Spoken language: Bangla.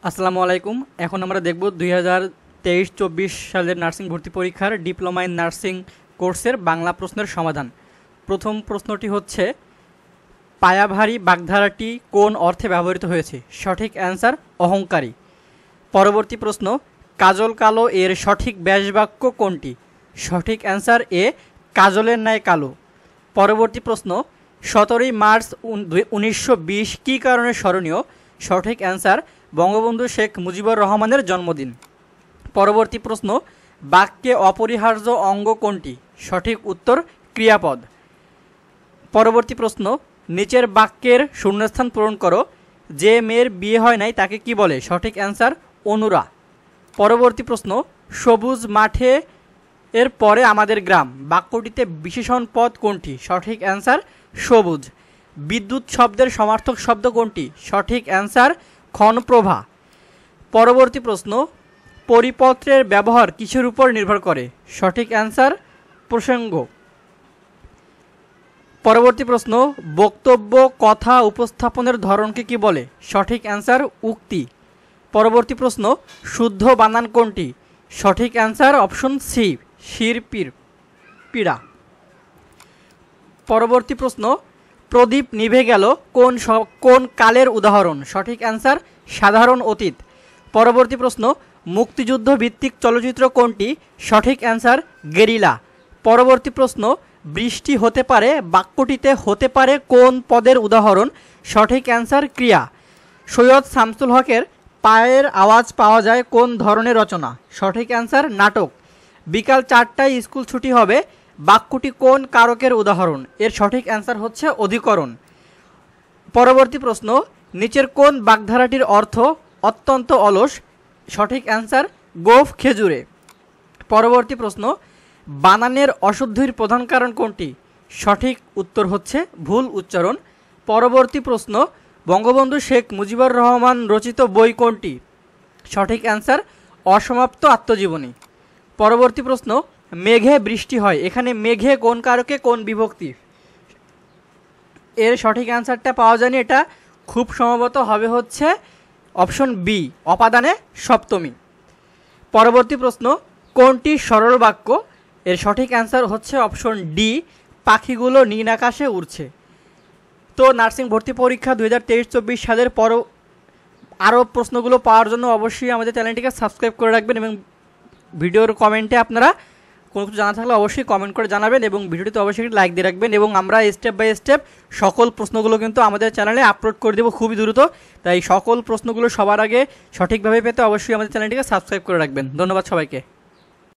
আসসালামু আলাইকুম। এখন আমরা দেখব 2023-24 সালের নার্সিং ভর্তি পরীক্ষার ডিপ্লোমা ইন নার্সিং কোর্সের বাংলা প্রশ্নের সমাধান। প্রথম প্রশ্নটি হচ্ছে, পায়াভারী বাগধারাটি কোন অর্থে ব্যবহৃত হয়েছে? সঠিক অ্যান্সার অহংকারী। পরবর্তী প্রশ্ন, কাজল কালো এর সঠিক ব্যাসবাক্য কোনটি? সঠিক অ্যান্সার এ, কাজলের ন্যায় কালো। পরবর্তী প্রশ্ন, 17ই মার্চ 1920 কী কারণে স্মরণীয়? সঠিক অ্যান্সার বঙ্গবন্ধু শেখ মুজিবুর রহমানের জন্মদিন। পরবর্তী প্রশ্ন, বাক্যে অপরিহার্য অঙ্গ কোনটি? সঠিক উত্তর ক্রিয়াপদ। পরবর্তী প্রশ্ন, নিচের বাক্যের শূন্যস্থান পূরণ করো। যে মেয়ের বিয়ে হয় নাই তাকে কি বলে? সঠিক অ্যান্সার অনুরা। পরবর্তী প্রশ্ন, সবুজ মাঠে এর পরে আমাদের গ্রাম বাক্যটিতে বিশেষণ পদ কোনটি? সঠিক অ্যান্সার সবুজ। বিদ্যুৎ শব্দের সমার্থক শব্দ কোনটি? সঠিক অ্যান্সার ক্ষণপ্রভা। পরবর্তী প্রশ্ন, পরিপত্রের ব্যবহার কিসের উপর নির্ভর করে? সঠিক অ্যান্সার প্রসঙ্গ। পরবর্তী প্রশ্ন, বক্তব্য কথা উপস্থাপনের ধরনকে কি বলে? সঠিক অ্যান্সার উক্তি। পরবর্তী প্রশ্ন, শুদ্ধ বানান কোনটি? সঠিক অ্যান্সার অপশন সি, শির পীড়া। পরবর্তী প্রশ্ন, প্রদীপ নিভে গেল কোন কালের উদাহরণ? সঠিক অ্যান্সার সাধারণ অতীত। পরবর্তী প্রশ্ন, মুক্তিযুদ্ধ ভিত্তিক চলচ্চিত্র কোনটি? সঠিক অ্যান্সার গেরিলা। পরবর্তী প্রশ্ন, বৃষ্টি হতে পারে বাক্যটিতে হতে পারে কোন পদের উদাহরণ? সঠিক অ্যান্সার ক্রিয়া। সৈয়দ শামসুল হকের পায়ের আওয়াজ পাওয়া যায় কোন ধরনের রচনা? সঠিক অ্যান্সার নাটক। বিকাল 4টায় স্কুল ছুটি হবে বাক্যটি কোন কারকের উদাহরণ? এর সঠিক অ্যান্সার হচ্ছে অধিকরণ। পরবর্তী প্রশ্ন, নিচের কোন বাগধারাটির অর্থ অত্যন্ত অলস? সঠিক অ্যান্সার গোঁফ খেজুরে। পরবর্তী প্রশ্ন, বানানের অশুদ্ধির প্রধান কারণ কোনটি? সঠিক উত্তর হচ্ছে ভুল উচ্চারণ। পরবর্তী প্রশ্ন, বঙ্গবন্ধু শেখ মুজিবুর রহমান রচিত বই কোনটি? সঠিক অ্যান্সার অসমাপ্ত আত্মজীবনী। পরবর্তী প্রশ্ন, মেঘে বৃষ্টি হয় এখানে মেঘে কোন কারকে কোন বিভক্তি? এর সঠিক অ্যান্সারটা পাওয়া যায়নি, এটা খুব সম্ভবত হবে হচ্ছে অপশন বি, অপাদানে সপ্তমী। পরবর্তী প্রশ্ন, কোনটি সরল বাক্য? এর সঠিক অ্যান্সার হচ্ছে অপশন ডি, পাখিগুলো নীল আকাশে উড়ছে। তো নার্সিং ভর্তি পরীক্ষা 2023-24 সালের আরও প্রশ্নগুলো পাওয়ার জন্য অবশ্যই আমাদের চ্যানেলটিকে সাবস্ক্রাইব করে রাখবেন এবং ভিডিওর কমেন্টে আপনারা কোনো কিছু জানা থাকলে অবশ্যই কমেন্ট করে জানাবেন এবং ভিডিওটিতে অবশ্যই লাইক দিয়ে রাখবেন। এবং আমরা স্টেপ বাই স্টেপ সকল প্রশ্নগুলো কিন্তু আমাদের চ্যানেলে আপলোড করে দেবো খুবই দ্রুত। তাই সকল প্রশ্নগুলো সবার আগে সঠিকভাবে পেতে অবশ্যই আমাদের চ্যানেলটিকে সাবস্ক্রাইব করে রাখবেন। ধন্যবাদ সবাইকে।